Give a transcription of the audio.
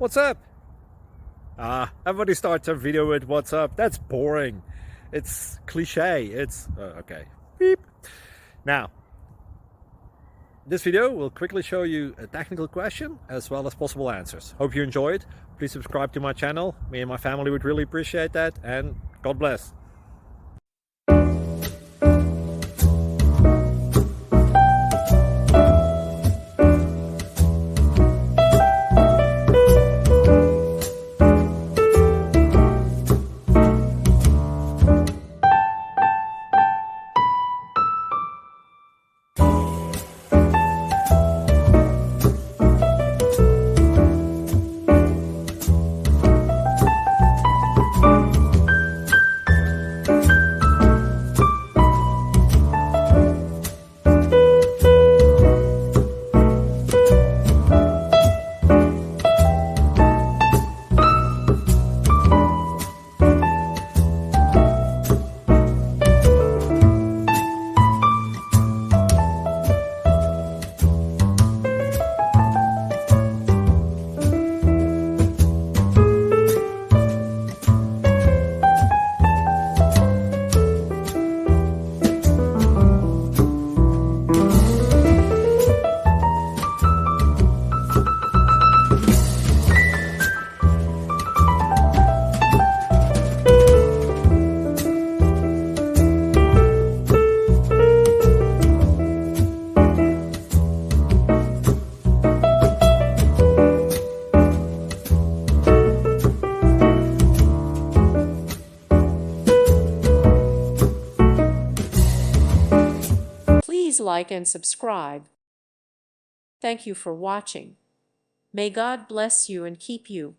What's up? Everybody starts a video with what's up. That's boring. It's cliche. It's okay. Beep. Now, this video will quickly show you a technical question as well as possible answers. Hope you enjoy it. Please subscribe to my channel. Me and my family would really appreciate that, and God bless. Please like and subscribe. Thank you for watching. May God bless you and keep you.